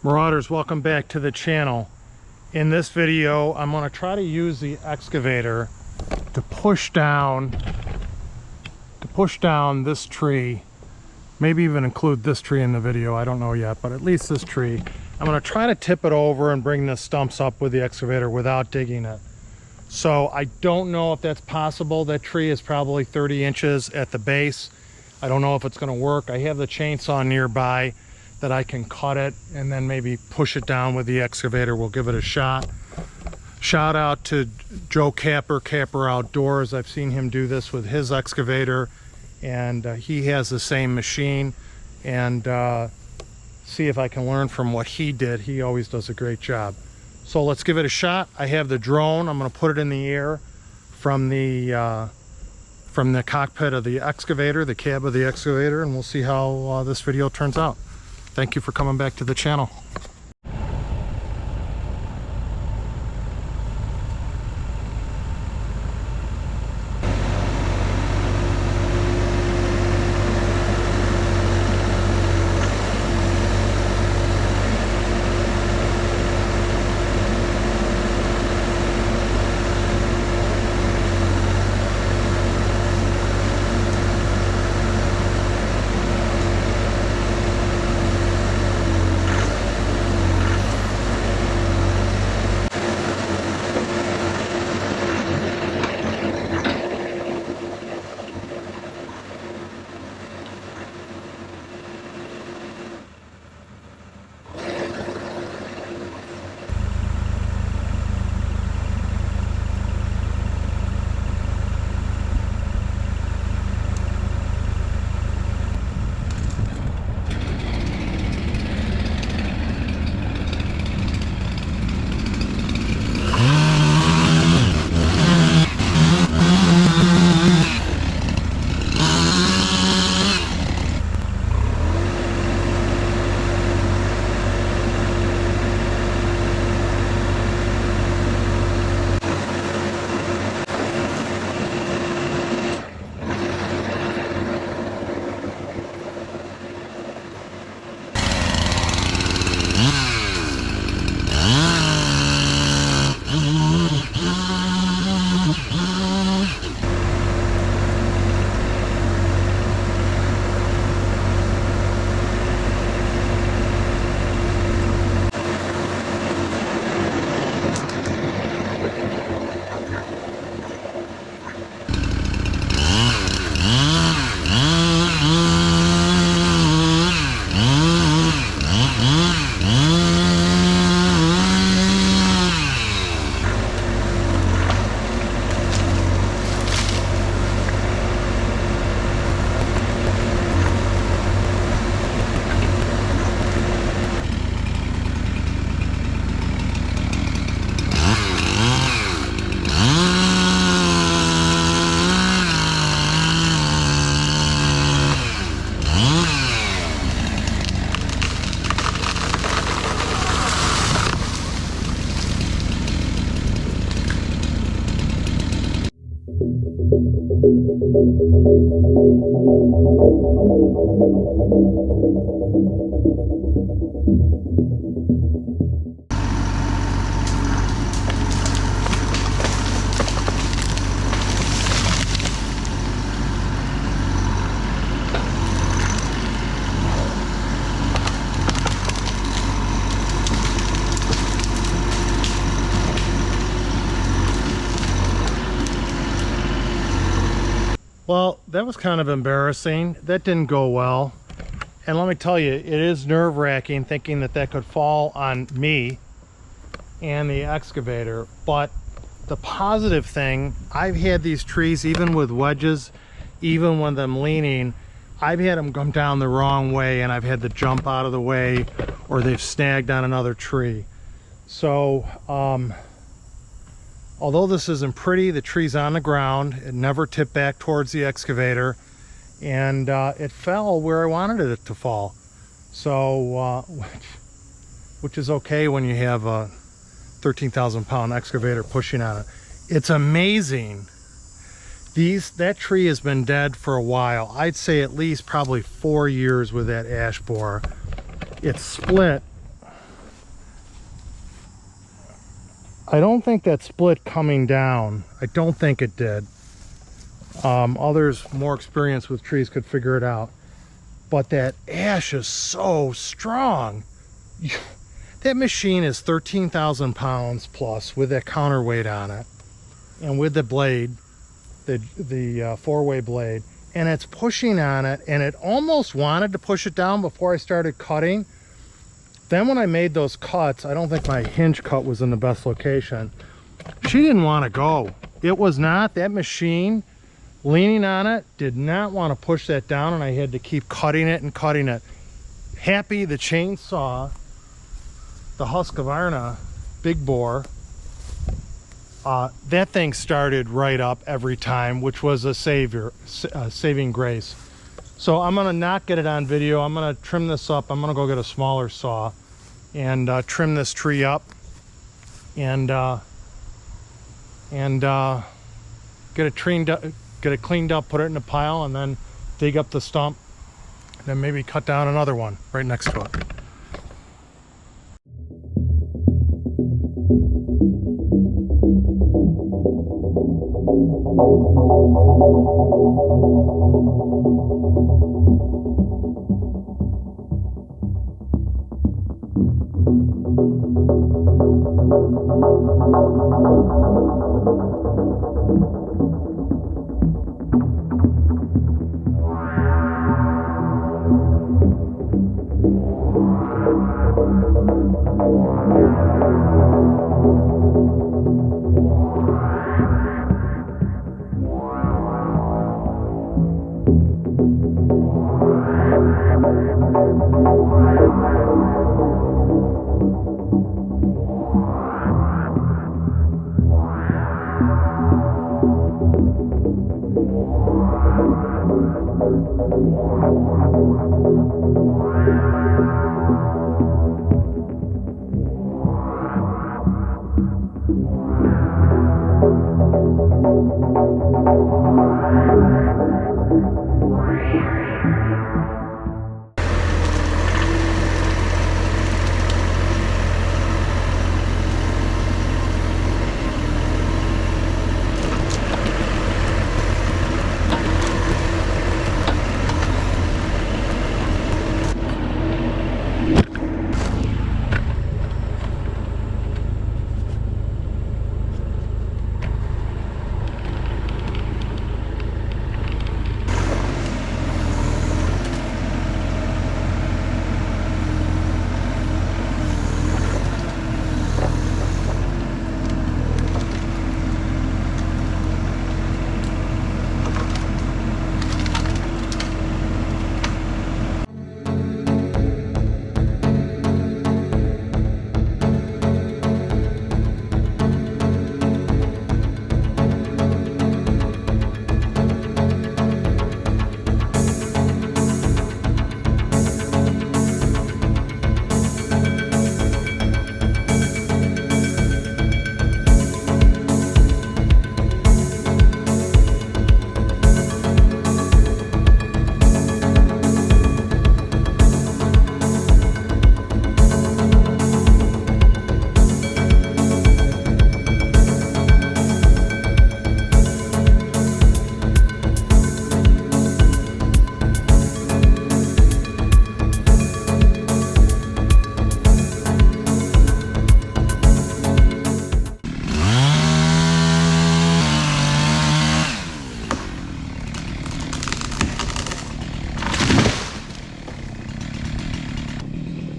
Marauders, welcome back to the channel. In this video, I'm going to try to use the excavator to push down this tree. Maybe even include this tree in the video, I don't know yet, but at least this tree. I'm going to try to tip it over and bring the stumps up with the excavator without digging it. So I don't know if that's possible. That tree is probably 30 inches at the base. I don't know if it's going to work. I have the chainsaw nearby that I can cut it and then maybe push it down with the excavator. We'll give it a shot. Shout out to Joe Capper Outdoors. I've seen him do this with his excavator, and he has the same machine, and see if I can learn from what he did. He always does a great job. So let's give it a shot. I have the drone. I'm going to put it in the air from the cockpit of the excavator, the cab of the excavator, and we'll see how this video turns out. Thank you for coming back to the channel. Well, that was kind of embarrassing. That didn't go well. And let me tell you, it is nerve-wracking thinking that that could fall on me and the excavator. But the positive thing, I've had these trees, even with wedges, even when I'm leaning, I've had them come down the wrong way and I've had to jump out of the way, or they've snagged on another tree. So, although this isn't pretty, the tree's on the ground. It never tipped back towards the excavator, and it fell where I wanted it to fall. So, which is okay when you have a 13,000 pound excavator pushing on it. It's amazing. That tree has been dead for a while. I'd say at least probably 4 years with that ash borer. It's split I don't think that split coming down. I don't think it did. Others more experienced with trees could figure it out. But that ash is so strong. That machine is 13,000 pounds plus with that counterweight on it. And with the blade, the four-way blade. And it's pushing on it, and it almost wanted to push it down before I started cutting. Then when I made those cuts, I don't think my hinge cut was in the best location. She didn't want to go. It was not. That machine, leaning on it, did not want to push that down, and I had to keep cutting it and cutting it. Happy the chainsaw, the Husqvarna big bore, that thing started right up every time, which was a saving grace. So I'm gonna not get it on video. I'm gonna trim this up. I'm gonna go get a smaller saw and trim this tree up and get it cleaned up, put it in a pile, and then dig up the stump, and then maybe cut down another one right next to it.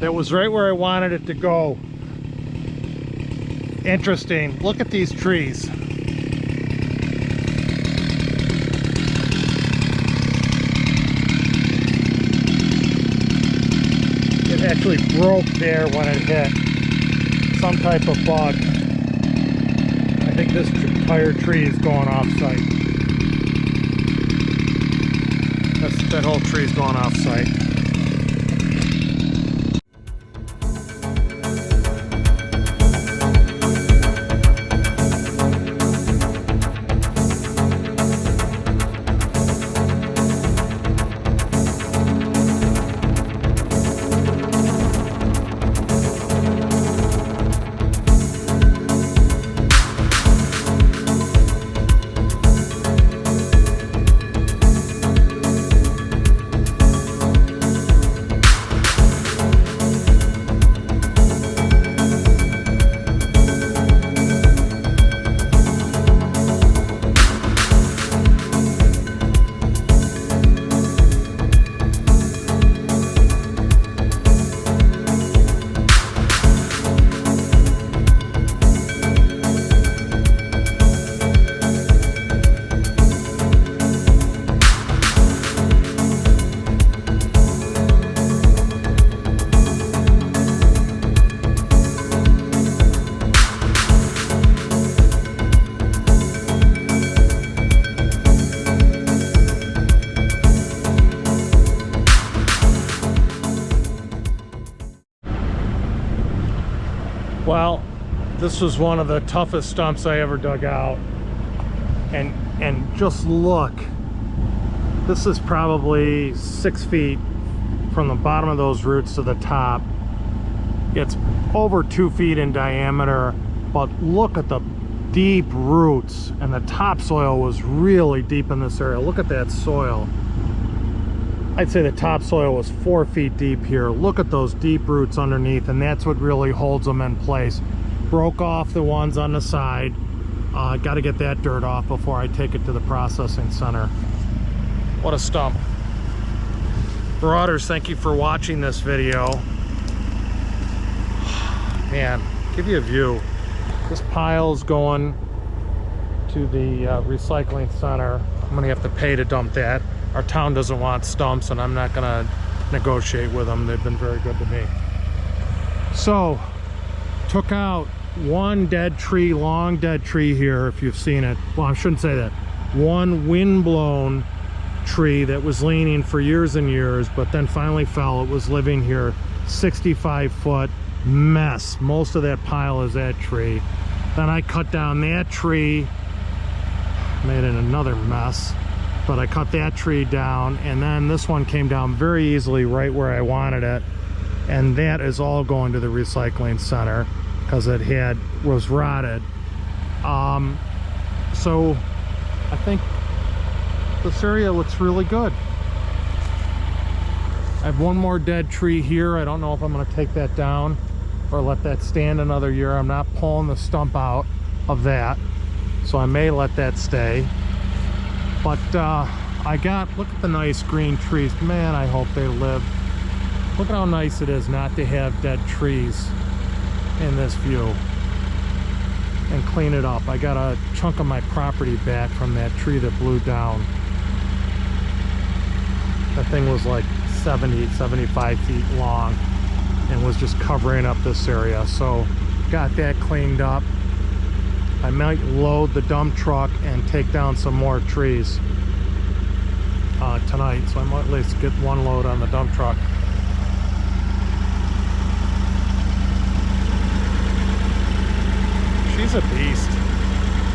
That was right where I wanted it to go. Interesting. Look at these trees. It actually broke there when it hit some type of bug. I think this entire tree is going off site. That whole tree is going off site. Well, this was one of the toughest stumps I ever dug out. And just look, this is probably 6 feet from the bottom of those roots to the top. It's over 2 feet in diameter, but look at the deep roots, and the topsoil was really deep in this area. Look at that soil. I'd say the topsoil was 4 feet deep here. Look at those deep roots underneath, and that's what really holds them in place. Broke off the ones on the side. Got to get that dirt off before I take it to the processing center. What a stump. Marauders, thank you for watching this video. Man, give you a view. This pile's going to the recycling center. I'm gonna have to pay to dump that. Our town doesn't want stumps, and I'm not gonna negotiate with them. They've been very good to me. So, took out one dead tree, long dead tree here, if you've seen it. Well, I shouldn't say that. One wind-blown tree that was leaning for years and years, but then finally fell. It was living here. 65-foot mess. Most of that pile is that tree. Then I cut down that tree, made it another mess, but I cut that tree down, and then this one came down very easily right where I wanted it, and that is all going to the recycling center because it was rotted. So I think this area looks really good. I have one more dead tree here. I don't know if I'm going to take that down or let that stand another year. I'm not pulling the stump out of that, so I may let that stay. But look at the nice green trees. Man, I hope they live. Look at how nice it is not to have dead trees in this view. And clean it up. I got a chunk of my property back from that tree that blew down. That thing was like 70, 75 feet long and was just covering up this area. So got that cleaned up. I might load the dump truck and take down some more trees tonight. So I might at least get one load on the dump truck. She's a beast.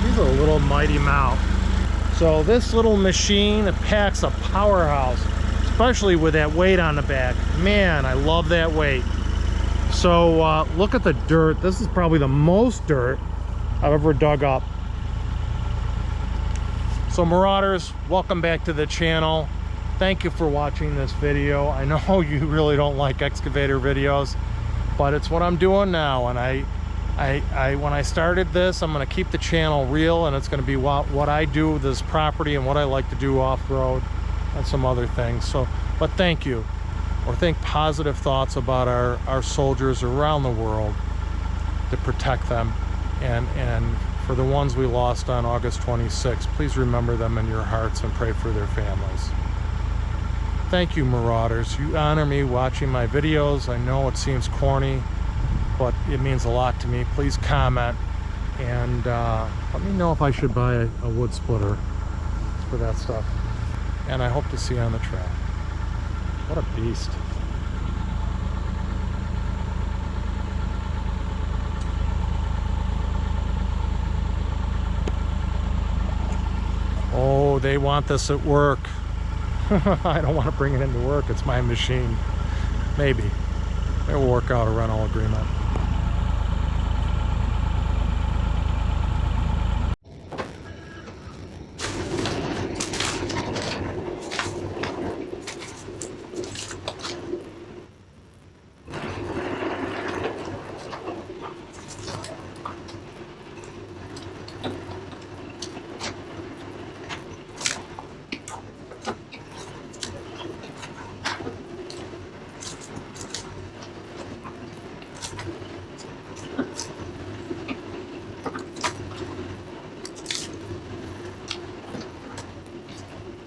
She's a little mighty mount. So this little machine, it packs a powerhouse, especially with that weight on the back. Man, I love that weight. So look at the dirt. This is probably the most dirt I've ever dug up. So Marauders, welcome back to the channel. Thank you for watching this video. I know you really don't like excavator videos, but it's what I'm doing now. And when I started this, I'm going to keep the channel real, and it's going to be what I do with this property and what I like to do off-road and some other things. So, but thank you, or think positive thoughts about our soldiers around the world to protect them, and for the ones we lost on August 26th, please remember them in your hearts and pray for their families. Thank you, Marauders. You honor me watching my videos. I know it seems corny, but it means a lot to me. Please comment and let me know if I should buy a wood splitter for that stuff. And I hope to see you on the trail. What a beast. Oh, they want this at work. I don't want to bring it into work. It's my machine. Maybe. It will work out a rental agreement.